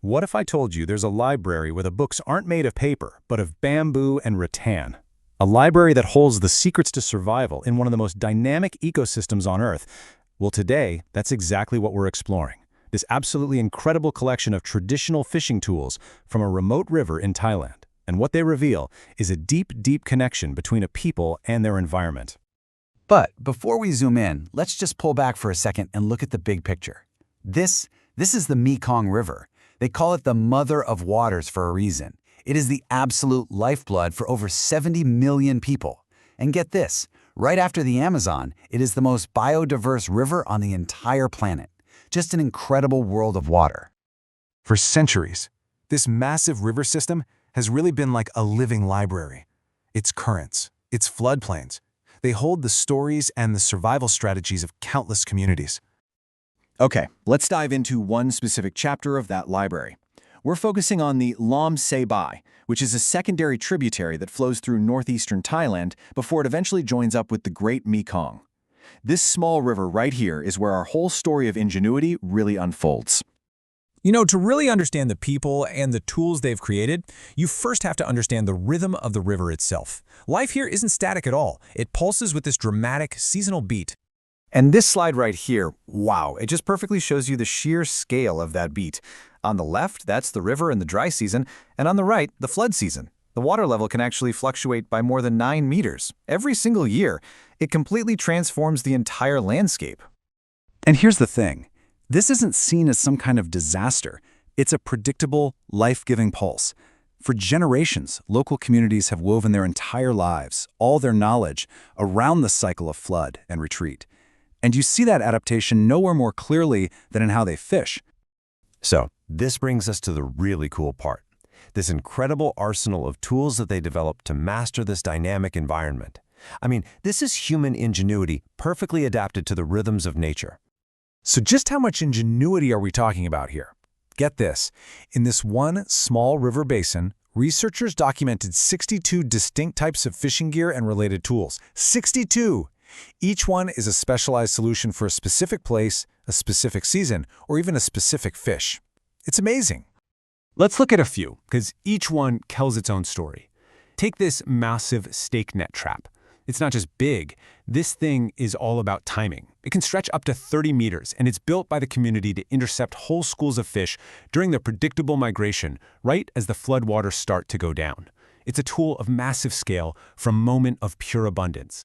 What if I told you there's a library where the books aren't made of paper, but of bamboo and rattan? A library that holds the secrets to survival in one of the most dynamic ecosystems on Earth. Well, today, that's exactly what we're exploring. This absolutely incredible collection of traditional fishing tools from a remote river in Thailand. And what they reveal is a deep, deep connection between a people and their environment. But before we zoom in, let's just pull back for a second and look at the big picture. This is the Mekong River. They call it the mother of waters for a reason. It is the absolute lifeblood for over 70 million people. And get this, right after the Amazon, it is the most biodiverse river on the entire planet. Just an incredible world of water. For centuries, this massive river system has really been like a living library. Its currents, its floodplains, they hold the stories and the survival strategies of countless communities. Okay, let's dive into one specific chapter of that library. We're focusing on the Lom Se Bai, which is a secondary tributary that flows through northeastern Thailand before it eventually joins up with the Great Mekong. This small river right here is where our whole story of ingenuity really unfolds. To really understand the people and the tools they've created, you first have to understand the rhythm of the river itself. Life here isn't static at all. It pulses with this dramatic, seasonal beat. And this slide right here, wow, it just perfectly shows you the sheer scale of that beat. On the left, that's the river in the dry season, and on the right, the flood season. The water level can actually fluctuate by more than 9 meters every single year. It completely transforms the entire landscape. And here's the thing. This isn't seen as some kind of disaster. It's a predictable, life-giving pulse. For generations, local communities have woven their entire lives, all their knowledge, around the cycle of flood and retreat. And you see that adaptation nowhere more clearly than in how they fish. So, this brings us to the really cool part. This incredible arsenal of tools that they developed to master this dynamic environment. I mean, this is human ingenuity perfectly adapted to the rhythms of nature. So just how much ingenuity are we talking about here? Get this. In this one small river basin, researchers documented 62 distinct types of fishing gear and related tools. 62! Each one is a specialized solution for a specific place, a specific season, or even a specific fish. It's amazing. Let's look at a few, because each one tells its own story. Take this massive stake net trap. It's not just big. This thing is all about timing. It can stretch up to 30 meters, and it's built by the community to intercept whole schools of fish during their predictable migration, right as the floodwaters start to go down. It's a tool of massive scale from a moment of pure abundance.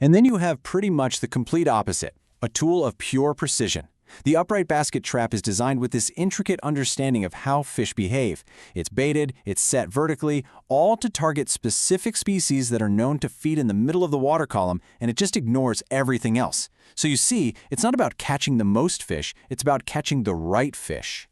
And then you have pretty much the complete opposite, a tool of pure precision. The upright basket trap is designed with this intricate understanding of how fish behave. It's baited, it's set vertically, all to target specific species that are known to feed in the middle of the water column, and it just ignores everything else. So you see, it's not about catching the most fish, it's about catching the right fish.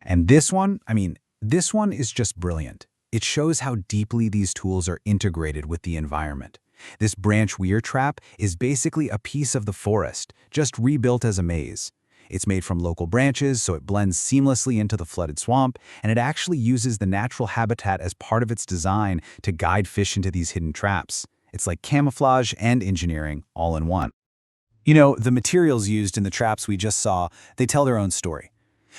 And this one is just brilliant. It shows how deeply these tools are integrated with the environment. This branch Weir Trap is basically a piece of the forest, just rebuilt as a maze. It's made from local branches, so it blends seamlessly into the flooded swamp, and it actually uses the natural habitat as part of its design to guide fish into these hidden traps. It's like camouflage and engineering all in one. The materials used in the traps we just saw, they tell their own story.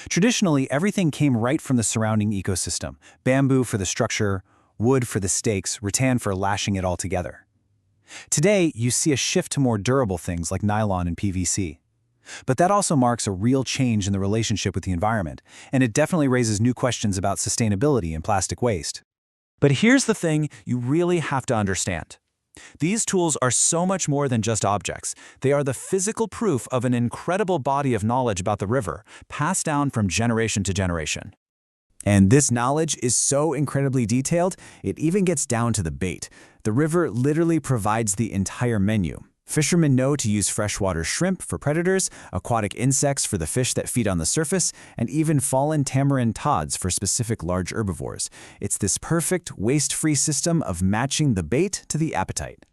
Traditionally, everything came right from the surrounding ecosystem. Bamboo for the structure, wood for the stakes, rattan for lashing it all together. Today, you see a shift to more durable things like nylon and PVC. But that also marks a real change in the relationship with the environment, and it definitely raises new questions about sustainability and plastic waste. But here's the thing you really have to understand. These tools are so much more than just objects. They are the physical proof of an incredible body of knowledge about the river, passed down from generation to generation. And this knowledge is so incredibly detailed, it even gets down to the bait. The river literally provides the entire menu. Fishermen know to use freshwater shrimp for predators, aquatic insects for the fish that feed on the surface, and even fallen tamarin tods for specific large herbivores. It's this perfect, waste-free system of matching the bait to the appetite.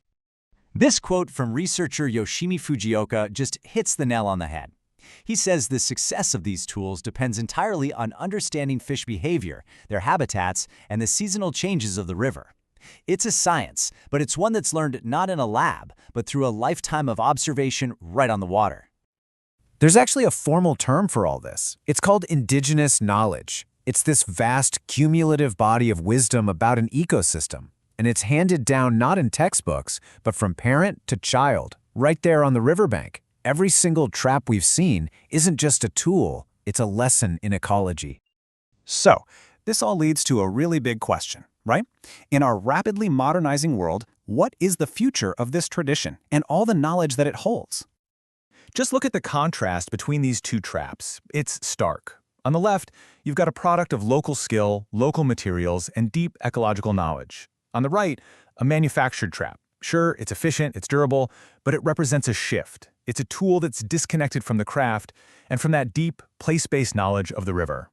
This quote from researcher Yoshimi Fujioka just hits the nail on the head. He says the success of these tools depends entirely on understanding fish behavior, their habitats, and the seasonal changes of the river. It's a science, but it's one that's learned not in a lab, but through a lifetime of observation right on the water. There's actually a formal term for all this. It's called Indigenous Knowledge. It's this vast, cumulative body of wisdom about an ecosystem, and it's handed down not in textbooks, but from parent to child, right there on the riverbank. Every single trap we've seen isn't just a tool, it's a lesson in ecology. So, this all leads to a really big question, right? In our rapidly modernizing world, what is the future of this tradition and all the knowledge that it holds? Just look at the contrast between these two traps. It's stark. On the left, you've got a product of local skill, local materials, and deep ecological knowledge. On the right, a manufactured trap. Sure, it's efficient, it's durable, but it represents a shift. It's a tool that's disconnected from the craft and from that deep, place-based knowledge of the river.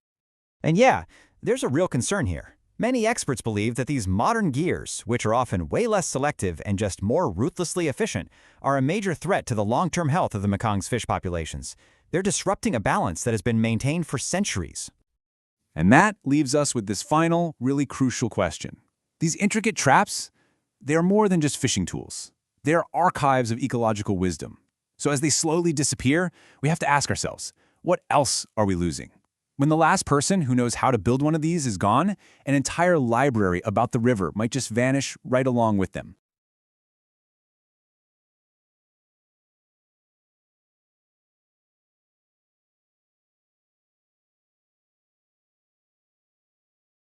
And yeah, there's a real concern here. Many experts believe that these modern gears, which are often way less selective and just more ruthlessly efficient, are a major threat to the long-term health of the Mekong's fish populations. They're disrupting a balance that has been maintained for centuries. And that leaves us with this final, really crucial question. These intricate traps, they are more than just fishing tools. They are archives of ecological wisdom. So as they slowly disappear, we have to ask ourselves, what else are we losing? When the last person who knows how to build one of these is gone, an entire library about the river might just vanish right along with them.